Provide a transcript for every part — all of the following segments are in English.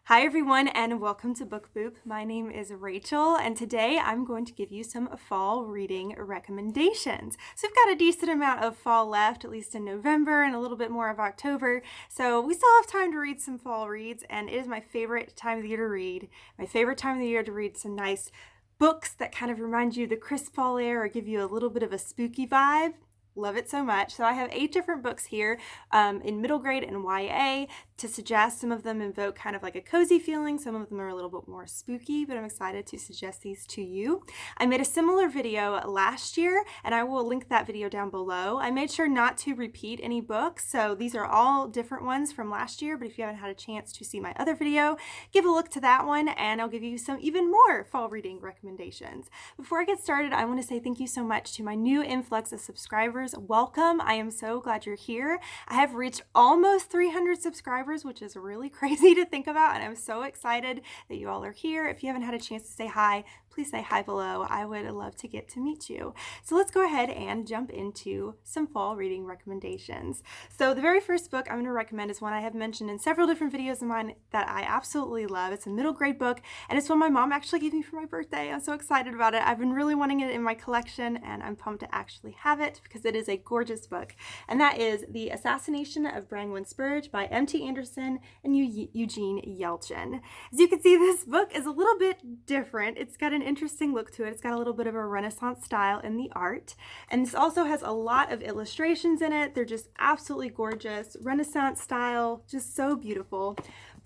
Hi everyone and welcome to Book Boop. My name is Rachel and today I'm going to give you some fall reading recommendations. So we've got a decent amount of fall left, at least in November and a little bit more of October. So we still have time to read some fall reads and it is my favorite time of the year to read. My favorite time of the year to read some nice books that kind of remind you of the crisp fall air or give you a little bit of a spooky vibe. Love it so much. So I have 8 different books here in middle grade and YA to suggest. Some of them invoke kind of like a cozy feeling. Some of them are a little bit more spooky, but I'm excited to suggest these to you. I made a similar video last year and I will link that video down below. I made sure not to repeat any books. So these are all different ones from last year, but if you haven't had a chance to see my other video, give a look to that one and I'll give you some even more fall reading recommendations. Before I get started, I want to say thank you so much to my new influx of subscribers. Welcome. I am so glad you're here. I have reached almost 300 subscribers, which is really crazy to think about, and I'm so excited that you all are here. If you haven't had a chance to say hi, please say hi below. I would love to get to meet you. So let's go ahead and jump into some fall reading recommendations. So the very first book I'm going to recommend is one I have mentioned in several different videos of mine that I absolutely love. It's a middle grade book, and it's one my mom actually gave me for my birthday. I'm so excited about it. I've been really wanting it in my collection, and I'm pumped to actually have it because it is a gorgeous book. And that is The Assassination of Brangwyns Purge by M.T. Anderson and Eugene Yelchin. As you can see, this book is a little bit different. It's got an interesting look to it. It's got a little bit of a Renaissance style in the art. And this also has a lot of illustrations in it. They're just absolutely gorgeous. Renaissance style, just so beautiful.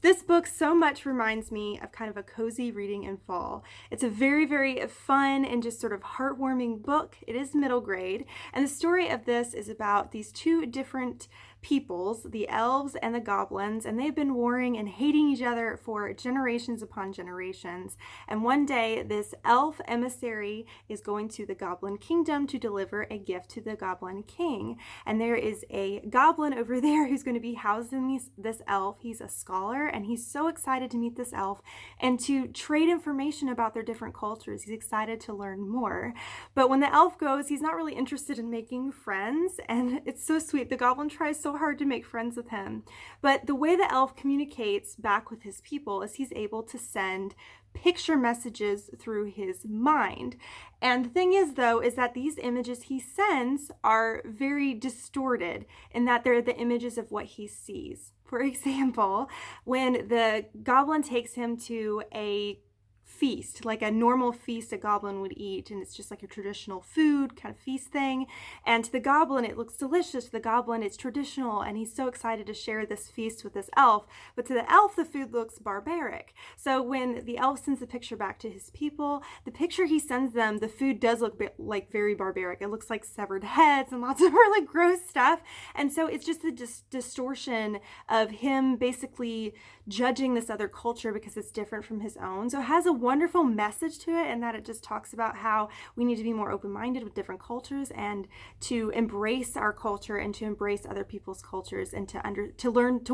This book so much reminds me of kind of a cozy reading in fall. It's a very, very fun and just sort of heartwarming book. It is middle grade. And the story of this is about these two different peoples, the elves and the goblins, and they've been warring and hating each other for generations upon generations. And one day, this elf emissary is going to the goblin kingdom to deliver a gift to the goblin king. And there is a goblin over there who's going to be housing this elf. He's a scholar, and he's so excited to meet this elf and to trade information about their different cultures. He's excited to learn more. But when the elf goes, he's not really interested in making friends, and it's so sweet. The goblin tries so hard to make friends with him. But the way the elf communicates back with his people is he's able to send picture messages through his mind. And the thing is, though, is that these images he sends are very distorted in that they're the images of what he sees. For example, when the goblin takes him to a feast, like a normal feast a goblin would eat, and it's just like a traditional food kind of feast thing, and to the goblin it looks delicious. To the goblin it's traditional, and he's so excited to share this feast with this elf, but to the elf the food looks barbaric. So when the elf sends the picture back to his people, the picture he sends them, the food does look like very barbaric. It looks like severed heads and lots of really gross stuff, and so it's just a distortion of him basically judging this other culture because it's different from his own. So it has a wonderful message to it, and that it just talks about how we need to be more open-minded with different cultures and to embrace our culture and to embrace other people's cultures and to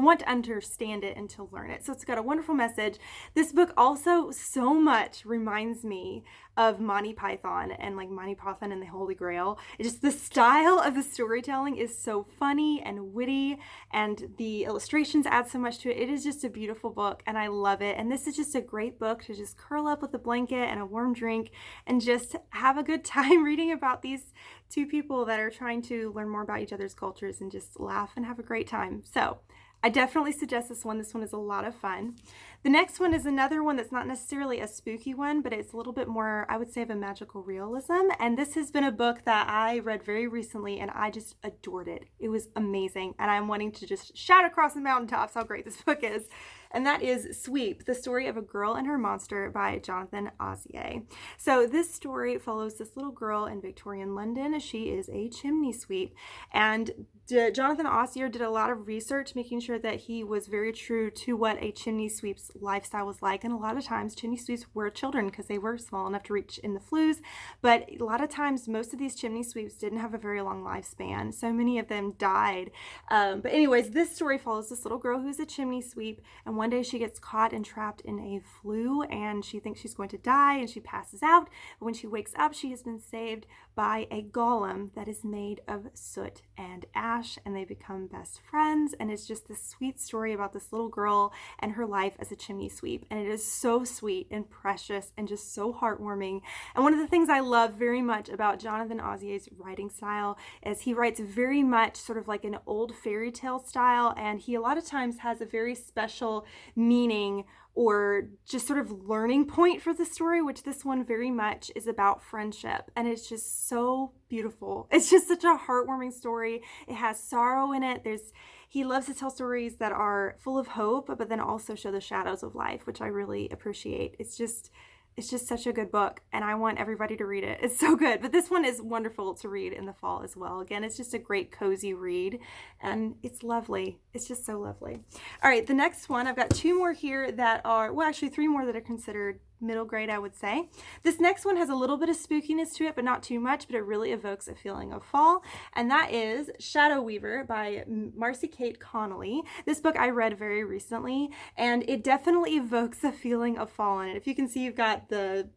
want to understand it and to learn it. So it's got a wonderful message. This book also so much reminds me of Monty Python and like Monty Python and the Holy Grail. It's just the style of the storytelling is so funny and witty, and the illustrations add so much to it. It is just a beautiful book, and I love it. And this is just a great book to just curl up with a blanket and a warm drink and just have a good time reading about these two people that are trying to learn more about each other's cultures and just laugh and have a great time. So I definitely suggest this one. This one is a lot of fun. The next one is another one that's not necessarily a spooky one, but it's a little bit more, I would say, of a magical realism. And this has been a book that I read very recently, and I just adored it. It was amazing. And I'm wanting to just shout across the mountaintops how great this book is. And that is Sweep, the story of a girl and her monster by Jonathan Ausier. So this story follows this little girl in Victorian London. She is a chimney sweep, and Jonathan Ausier did a lot of research making sure that he was very true to what a chimney sweep's lifestyle was like. And a lot of times chimney sweeps were children because they were small enough to reach in the flues, but a lot of times most of these chimney sweeps didn't have a very long lifespan. So many of them died. But anyways, this story follows this little girl who's a chimney sweep, and one day she gets caught and trapped in a flue, and she thinks she's going to die, and she passes out. But when she wakes up, she has been saved by a golem that is made of soot and Ash, and they become best friends. And it's just this sweet story about this little girl and her life as a chimney sweep. And it is so sweet and precious and just so heartwarming. And one of the things I love very much about Jonathan Auzier's writing style is he writes very much sort of like an old fairy tale style, and he a lot of times has a very special meaning or just sort of learning point for the story, which this one very much is about friendship. And it's just so beautiful. It's just such a heartwarming story. It has sorrow in it. He loves to tell stories that are full of hope, but then also show the shadows of life, which I really appreciate. It's just such a good book, and I want everybody to read it. It's so good. But this one is wonderful to read in the fall as well. Again, it's just a great cozy read, and it's lovely. It's just so lovely. All right, the next one, I've got two more here that are, well, actually three more that are considered middle grade, I would say. This next one has a little bit of spookiness to it, but not too much, but it really evokes a feeling of fall, and that is Shadow Weaver by Marcy Kate Connolly. This book I read very recently, and it definitely evokes a feeling of fall in it. If you can see, you've got the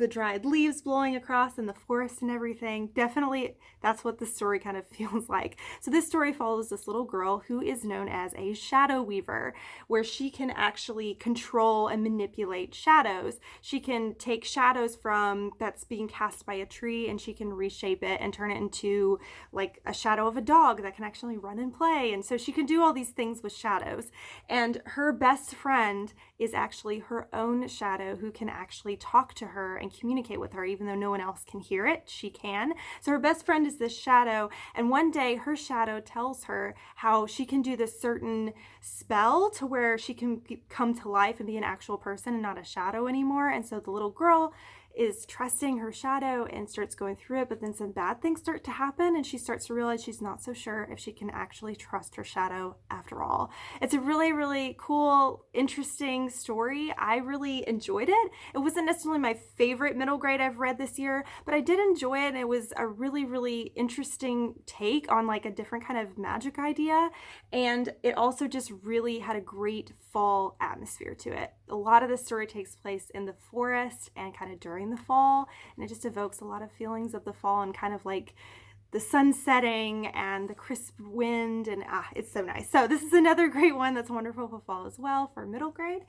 dried leaves blowing across in the forest and everything. Definitely, that's what the story kind of feels like. So this story follows this little girl who is known as a shadow weaver, where she can actually control and manipulate shadows. She can take shadows from that's being cast by a tree, and she can reshape it and turn it into like a shadow of a dog that can actually run and play. And so she can do all these things with shadows. And her best friend is actually her own shadow, who can actually talk to her and communicate with her. Even though no one else can hear it, she can. So her best friend is this shadow, and one day her shadow tells her how she can do this certain spell to where she can come to life and be an actual person and not a shadow anymore. And so the little girl is trusting her shadow and starts going through it, but then some bad things start to happen, and she starts to realize she's not so sure if she can actually trust her shadow after all. It's a really, really cool, interesting story. I really enjoyed it. It wasn't necessarily my favorite middle grade I've read this year, but I did enjoy it, and it was a really, really interesting take on like a different kind of magic idea, and it also just really had a great fall atmosphere to it. A lot of the story takes place in the forest and kind of during the fall, and it just evokes a lot of feelings of the fall and kind of like the sun setting and the crisp wind, and it's so nice. So this is another great one that's wonderful for fall as well for middle grade.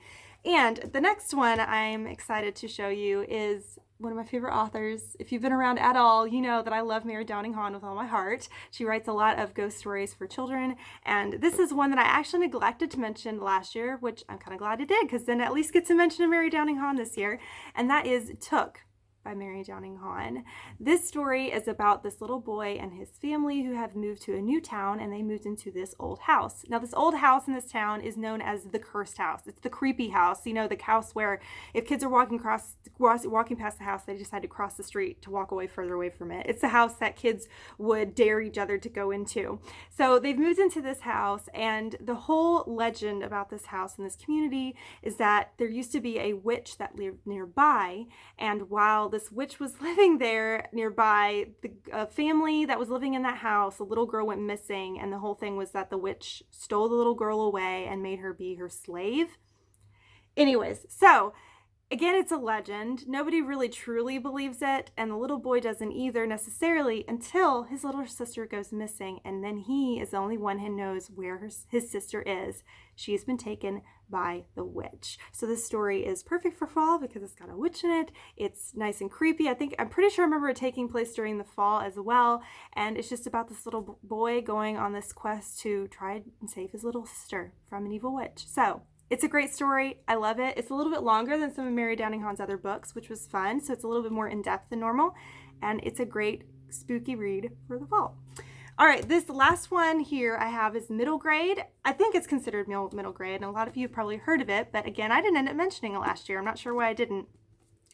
And the next one I'm excited to show you is one of my favorite authors. If you've been around at all, you know that I love Mary Downing Hahn with all my heart. She writes a lot of ghost stories for children, and this is one that I actually neglected to mention last year, which I'm kind of glad I did, because then at least get to mention Mary Downing Hahn this year, and that is Took by Mary Downing Hahn. This story is about this little boy and his family who have moved to a new town, and they moved into this old house. Now, this old house in this town is known as the cursed house. It's the creepy house, you know, the house where if kids are walking past the house, they decide to cross the street to walk further away from it. It's the house that kids would dare each other to go into. So they've moved into this house, and the whole legend about this house and this community is that there used to be a witch that lived nearby, and while this witch was living there nearby, the family that was living in that house, a little girl went missing, and the whole thing was that the witch stole the little girl away and made her be her slave. Anyways, so again, it's a legend. Nobody really truly believes it, and the little boy doesn't either necessarily until his little sister goes missing, and then he is the only one who knows where his sister is. She's been taken by the witch. So this story is perfect for fall because it's got a witch in it. It's nice and creepy. I'm pretty sure I remember it taking place during the fall as well, and it's just about this little boy going on this quest to try and save his little sister from an evil witch. So it's a great story. I love it. It's a little bit longer than some of Mary Downing Hahn's other books, which was fun. So it's a little bit more in-depth than normal. And it's a great spooky read for the fall. All right, this last one here I have is middle grade. I think it's considered middle grade, and a lot of you have probably heard of it. But again, I didn't end up mentioning it last year. I'm not sure why I didn't.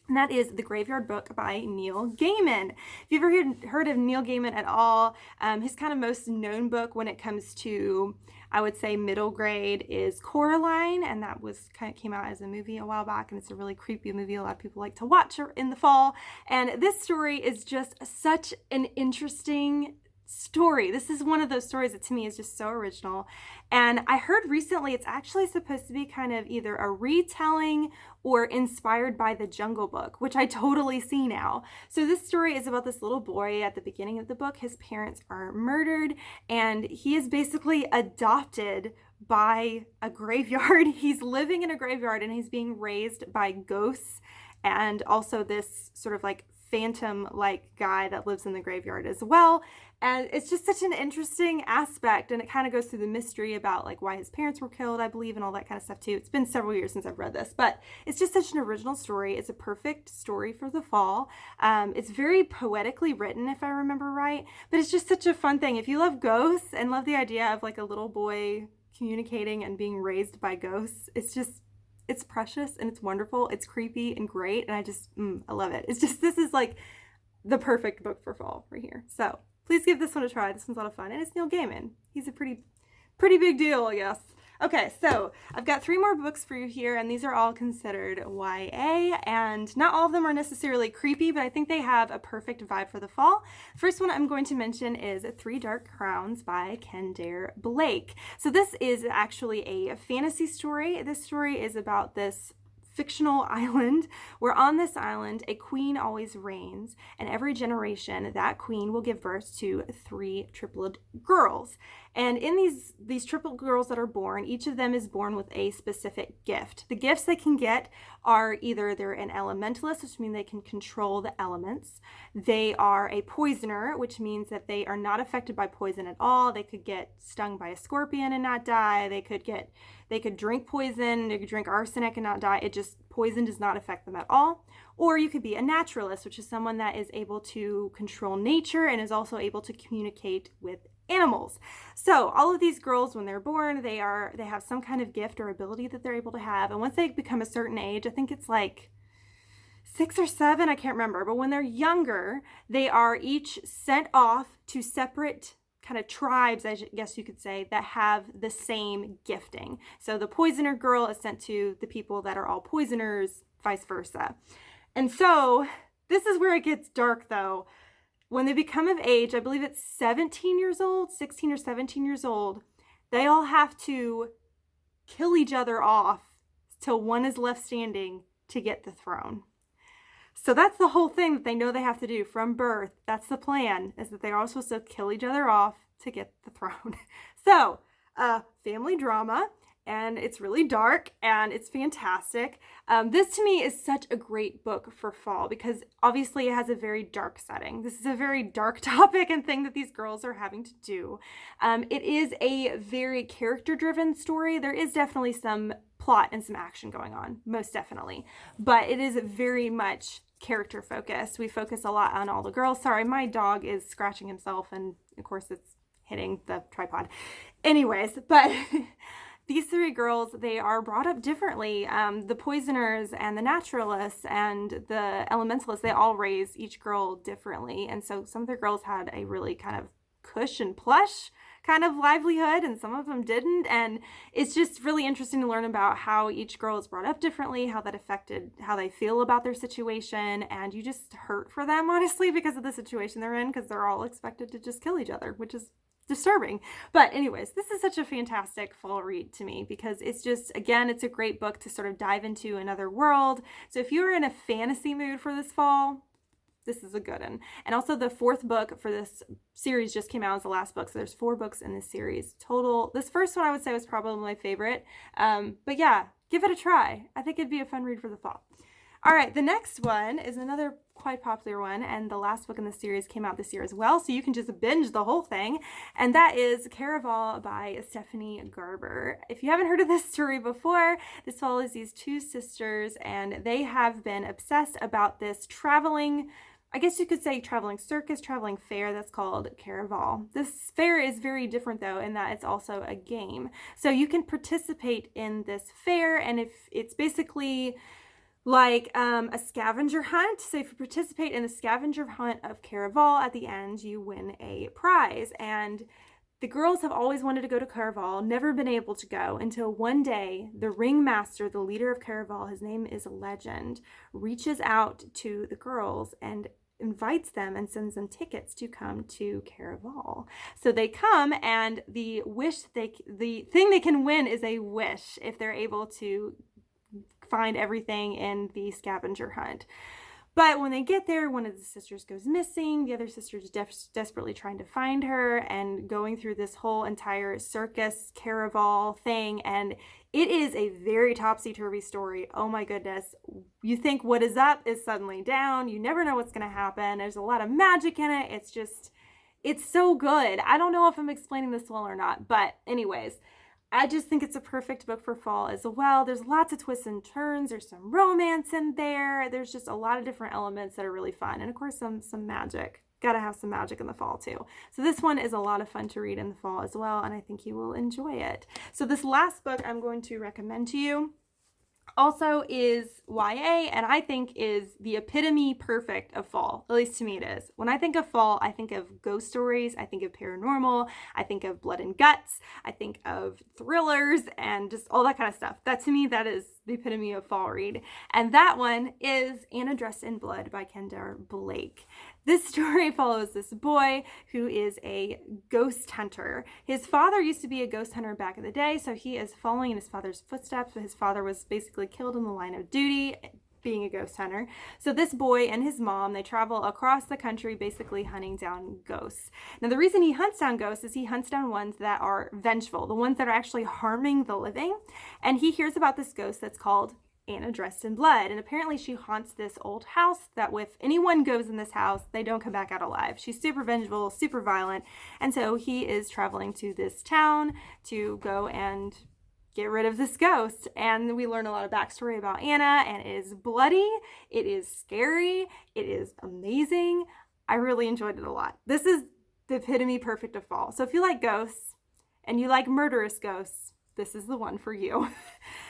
And that is The Graveyard Book by Neil Gaiman. If you've ever heard of Neil Gaiman at all, his kind of most known book when it comes to, I would say, middle grade is Coraline, and that came out as a movie a while back, and it's a really creepy movie a lot of people like to watch in the fall. And this story is just such an interesting story. This is one of those stories that to me is just so original. And I heard recently it's actually supposed to be kind of either a retelling or inspired by the Jungle Book, which I totally see now. So this story is about this little boy. At the beginning of the book, his parents are murdered and he is basically adopted by a graveyard. He's living in a graveyard and he's being raised by ghosts and also this sort of like phantom-like guy that lives in the graveyard as well. And it's just such an interesting aspect, and it kind of goes through the mystery about like why his parents were killed, I believe, and all that kind of stuff too. It's been several years since I've read this, but it's just such an original story. It's a perfect story for the fall. It's very poetically written, if I remember right, but it's just such a fun thing. If you love ghosts and love the idea of like a little boy communicating and being raised by ghosts, it's precious and it's wonderful. It's creepy and great. And I love it. It's just, this is like the perfect book for fall right here. So please give this one a try. This one's a lot of fun. And it's Neil Gaiman. He's a pretty big deal, I guess. Okay, so I've got 3 more books for you here, and these are all considered YA, and not all of them are necessarily creepy, but I think they have a perfect vibe for the fall. First one I'm going to mention is 3 Dark Crowns by Kendare Blake. So this is actually a fantasy story. This story is about this fictional island where on this island a queen always reigns, and every generation that queen will give birth to 3 triplet girls. And in these triplet girls that are born, each of them is born with a specific gift. The gifts they can get are either they're an elementalist, which means they can control the elements. They are a poisoner, which means that they are not affected by poison at all. They could get stung by a scorpion and not die. They could drink poison, they could drink arsenic and not die. Poison does not affect them at all. Or you could be a naturalist, which is someone that is able to control nature and is also able to communicate with animals. So all of these girls, when they're born, they have some kind of gift or ability that they're able to have. And once they become a certain age, I think it's like 6 or 7, I can't remember, but when they're younger, they are each sent off to separate kind of tribes, I guess you could say, that have the same gifting. So the poisoner girl is sent to the people that are all poisoners, vice versa. And so this is where it gets dark though. When they become of age, I believe it's 17 years old, 16 or 17 years old, they all have to kill each other off till one is left standing to get the throne. So that's the whole thing that they know they have to do from birth. That's the plan, is that they're all supposed to kill each other off to get the throne. So, family drama, and it's really dark, and it's fantastic. This to me is such a great book for fall because obviously it has a very dark setting. This is a very dark topic and thing that these girls are having to do. It is a very character-driven story. There is definitely some plot and some action going on, most definitely. But it is very much character focused. We focus a lot on all the girls. Sorry, my dog is scratching himself, and of course it's hitting the tripod. Anyways, but these 3 girls, they are brought up differently. The poisoners and the naturalists and the elementalists, they all raise each girl differently. And so some of the girls had a really kind of cush and plush kind of livelihood, and some of them didn't. And it's just really interesting to learn about how each girl is brought up differently, how that affected how they feel about their situation. And you just hurt for them, honestly, because of the situation they're in, because they're all expected to just kill each other, which is disturbing. But anyways, this is such a fantastic fall read to me because it's just, again, it's a great book to sort of dive into another world. So if you're in a fantasy mood for this fall, this is a good one. And also the 4th book for this series just came out as the last book. So there's 4 books in this series total. This first one I would say was probably my favorite. But yeah, give it a try. I think it'd be a fun read for the fall. All right, the next one is another quite popular one, and the last book in the series came out this year as well, so you can just binge the whole thing, and that is Caravel by Stephanie Garber. If you haven't heard of this story before, this follows these 2 sisters, and they have been obsessed about this traveling, I guess you could say traveling circus, traveling fair that's called Caravel. This fair is very different though in that it's also a game. So you can participate in this fair, and if it's basically like a scavenger hunt. So if you participate in the scavenger hunt of Caravel, at the end you win a prize. And the girls have always wanted to go to Caravel, never been able to go, until one day the ringmaster, the leader of Caravel, his name is Legend, reaches out to the girls and invites them and sends them tickets to come to Caravel. So they come, and the thing they can win is a wish if they're able to find everything in the scavenger hunt. But when they get there, one of the sisters goes missing. The other sister is desperately trying to find her and going through this whole entire circus Caravel thing. And it is a very topsy-turvy story. Oh my goodness. You think what is up is suddenly down. You never know what's going to happen. There's a lot of magic in it. It's so good. I don't know if I'm explaining this well or not. But anyways, I just think it's a perfect book for fall as well. There's lots of twists and turns. There's some romance in there. There's just a lot of different elements that are really fun. And of course, some magic. Gotta have some magic in the fall too. So this one is a lot of fun to read in the fall as well, and I think you will enjoy it. So this last book I'm going to recommend to you also is YA, and I think is the epitome perfect of fall. At least to me it is. When I think of fall, I think of ghost stories, I think of paranormal, I think of blood and guts, I think of thrillers, and just all that kind of stuff. That to me, that is the epitome of fall read. And that one is Anna Dressed in Blood by Kendare Blake. This story follows this boy who is a ghost hunter. His father used to be a ghost hunter back in the day, so he is following in his father's footsteps, but his father was basically killed in the line of duty being a ghost hunter. So this boy and his mom, they travel across the country basically hunting down ghosts. Now the reason he hunts down ghosts is he hunts down ones that are vengeful, the ones that are actually harming the living. And he hears about this ghost that's called Anna Dressed in Blood, and apparently she haunts this old house that if anyone goes in this house, they don't come back out alive. She's super vengeful, super violent, and so he is traveling to this town to go and get rid of this ghost. And we learn a lot of backstory about Anna, and it is bloody, it is scary, it is amazing. I really enjoyed it a lot. This is the epitome perfect of fall. So if you like ghosts and you like murderous ghosts, this is the one for you.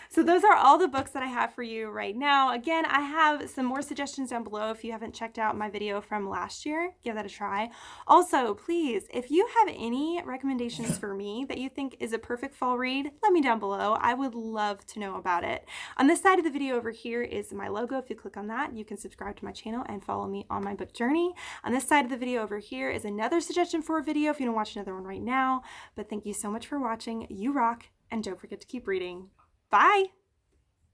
So those are all the books that I have for you right now. Again, I have some more suggestions down below if you haven't checked out my video from last year. Give that a try. Also, please, if you have any recommendations for me that you think is a perfect fall read, let me down below. I would love to know about it. On this side of the video over here is my logo. If you click on that, you can subscribe to my channel and follow me on my book journey. On this side of the video over here is another suggestion for a video if you don't watch another one right now. But thank you so much for watching. You rock, and don't forget to keep reading. Bye!